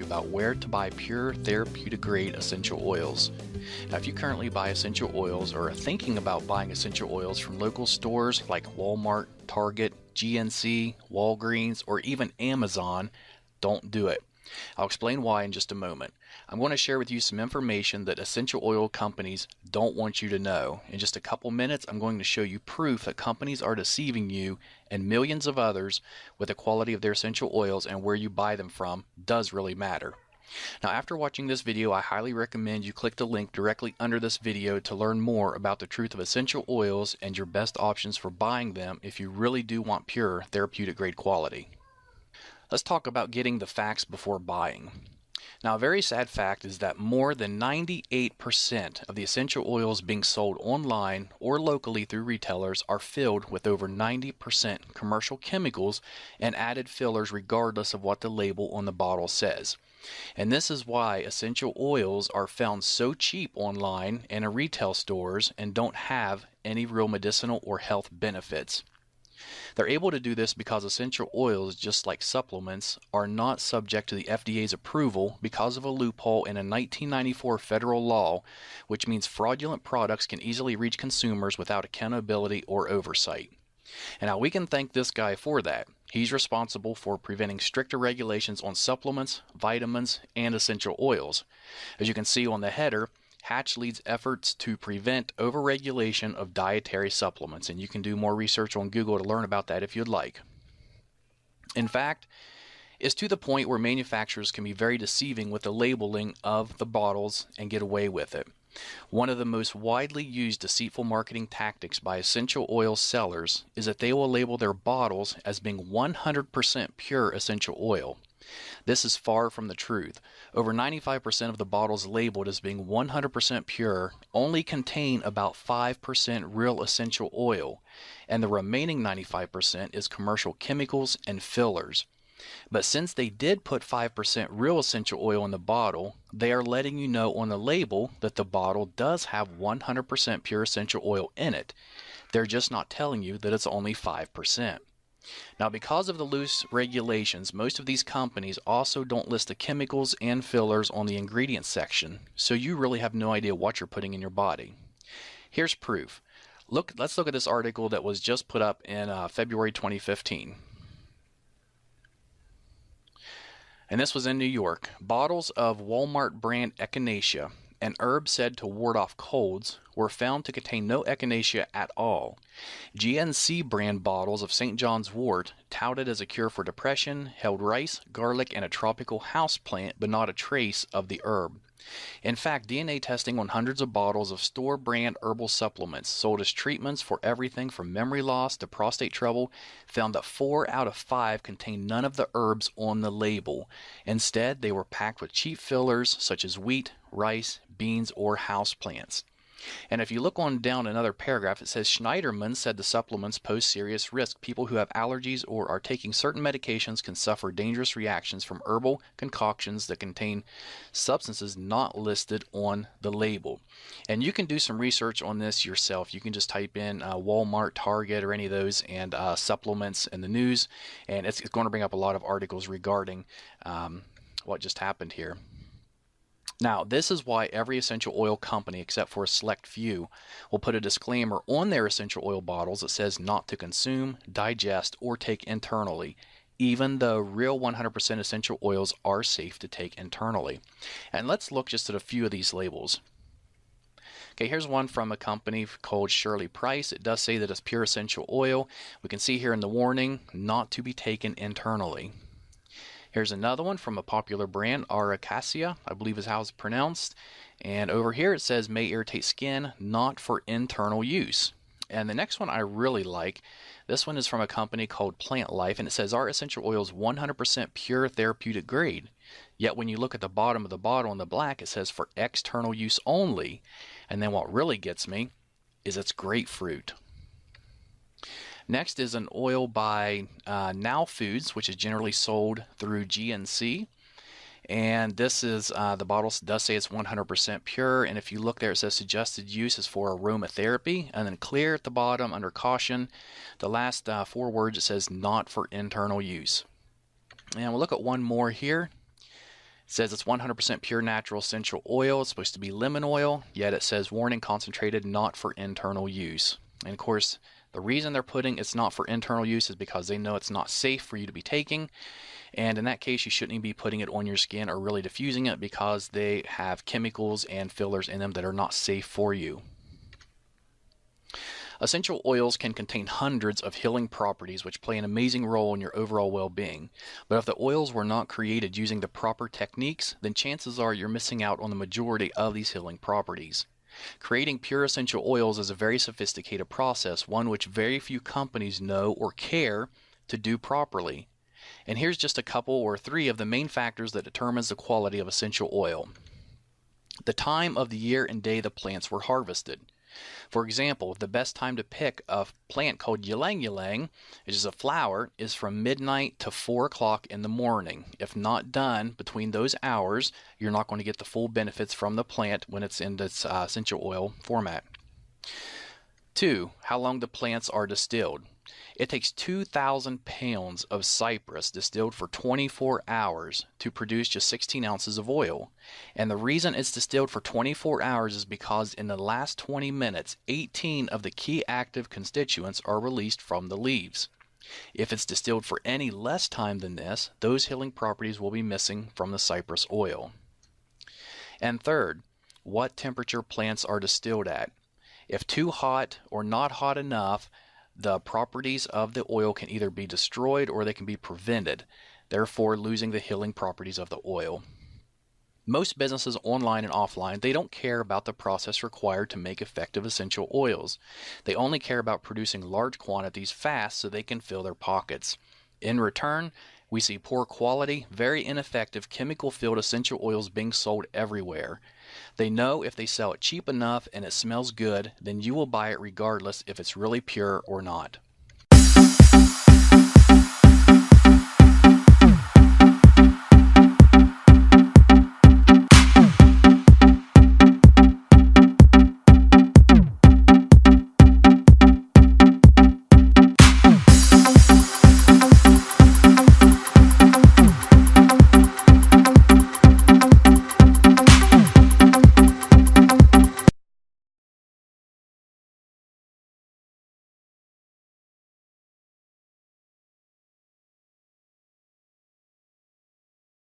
about where to buy pure therapeutic grade essential oils. Now, if you currently buy essential oils or are thinking about buying essential oils from local stores like Walmart, Target, GNC, Walgreens, or even Amazon, don't do it. I'll explain why in just a moment. I'm going to share with you some information that essential oil companies don't want you to know. In just a couple minutes, I'm going to show you proof that companies are deceiving you and millions of others with the quality of their essential oils, and where you buy them from does really matter. Now, after watching this video, I highly recommend you click the link directly under this video to learn more about the truth of essential oils and your best options for buying them if you really do want pure therapeutic grade quality. Let's talk about getting the facts before buying. Now, a very sad fact is that more than 98% of the essential oils being sold online or locally through retailers are filled with over 90% commercial chemicals and added fillers regardless of what the label on the bottle says. And this is why essential oils are found so cheap online and in retail stores and don't have any real medicinal or health benefits. They're able to do this because essential oils, just like supplements, are not subject to the FDA's approval because of a loophole in a 1994 federal law, which means fraudulent products can easily reach consumers without accountability or oversight. And now we can thank this guy for that. He's responsible for preventing stricter regulations on supplements, vitamins, and essential oils. As you can see on the header, Hatch leads efforts to prevent overregulation of dietary supplements, and you can do more research on Google to learn about that if you'd like. In fact, it's to the point where manufacturers can be very deceiving with the labeling of the bottles and get away with it. One of the most widely used deceitful marketing tactics by essential oil sellers is that they will label their bottles as being 100% pure essential oil. This is far from the truth. Over 95% of the bottles labeled as being 100% pure only contain about 5% real essential oil, and the remaining 95% is commercial chemicals and fillers. But since they did put 5% real essential oil in the bottle, they are letting you know on the label that the bottle does have 100% pure essential oil in it. They're just not telling you that it's only 5%. Now, because of the loose regulations, most of these companies also don't list the chemicals and fillers on the ingredients section, so you really have no idea what you're putting in your body. Here's proof. Let's look at this article that was just put up in February 2015. And this was in New York. Bottles of Walmart brand echinacea, an herb said to ward off colds, were found to contain no echinacea at all. GNC brand bottles of St. John's wort, touted as a cure for depression, held rice, garlic, and a tropical house plant, but not a trace of the herb. In fact, DNA testing on hundreds of bottles of store-brand herbal supplements sold as treatments for everything from memory loss to prostate trouble found that 4 out of 5 contained none of the herbs on the label. Instead, they were packed with cheap fillers such as wheat, rice, beans, or houseplants. And if you look on down another paragraph, it says Schneiderman said the supplements pose serious risk. People who have allergies or are taking certain medications can suffer dangerous reactions from herbal concoctions that contain substances not listed on the label. And you can do some research on this yourself. You can just type in Walmart, Target, or any of those, and supplements in the news, and it's going to bring up a lot of articles regarding what just happened here. Now, this is why every essential oil company, except for a select few, will put a disclaimer on their essential oil bottles that says not to consume, digest, or take internally, even though real 100% essential oils are safe to take internally. And let's look just at a few of these labels. Okay, here's one from a company called Shirley Price. It does say that it's pure essential oil. We can see here in the warning, not to be taken internally. Here's another one from a popular brand, Aroma, I believe is how it's pronounced. And over here it says may irritate skin, not for internal use. And the next one I really like. This one is from a company called Plant Life, and it says our essential oil is 100% pure therapeutic grade. Yet when you look at the bottom of the bottle in the black, it says for external use only. And then what really gets me is it's grapefruit. Next is an oil by Now Foods, which is generally sold through GNC. And this is, the bottle does say it's 100% pure. And if you look there, it says suggested use is for aromatherapy. And then clear at the bottom under caution. The last 4 words, it says not for internal use. And we'll look at one more here. says it's 100% pure natural essential oil. It's supposed to be lemon oil, yet it says warning concentrated, not for internal use. And of course, the reason they're putting it's not for internal use is because they know it's not safe for you to be taking. And in that case, you shouldn't even be putting it on your skin or really diffusing it because they have chemicals and fillers in them that are not safe for you. Essential oils can contain hundreds of healing properties which play an amazing role in your overall well-being. But if the oils were not created using the proper techniques, then chances are you're missing out on the majority of these healing properties. Creating pure essential oils is a very sophisticated process, one which very few companies know or care to do properly. And here's just a couple or three of the main factors that determines the quality of essential oil. The time of the year and day the plants were harvested. For example, the best time to pick a plant called ylang ylang, which is a flower, is from midnight to 4 o'clock in the morning. If not done between those hours, you're not going to get the full benefits from the plant when it's in its essential oil format. 2. How long the plants are distilled. It takes 2,000 pounds of cypress distilled for 24 hours to produce just 16 ounces of oil. And the reason it's distilled for 24 hours is because in the last 20 minutes, 18 of the key active constituents are released from the leaves. If it's distilled for any less time than this, those healing properties will be missing from the cypress oil. And third, what temperature plants are distilled at. If too hot or not hot enough, the properties of the oil can either be destroyed or they can be prevented, therefore losing the healing properties of the oil. Most businesses online and offline, they don't care about the process required to make effective essential oils. They only care about producing large quantities fast so they can fill their pockets. In return, we see poor quality, very ineffective chemical-filled essential oils being sold everywhere. They know if they sell it cheap enough and it smells good, then you will buy it regardless if it's really pure or not.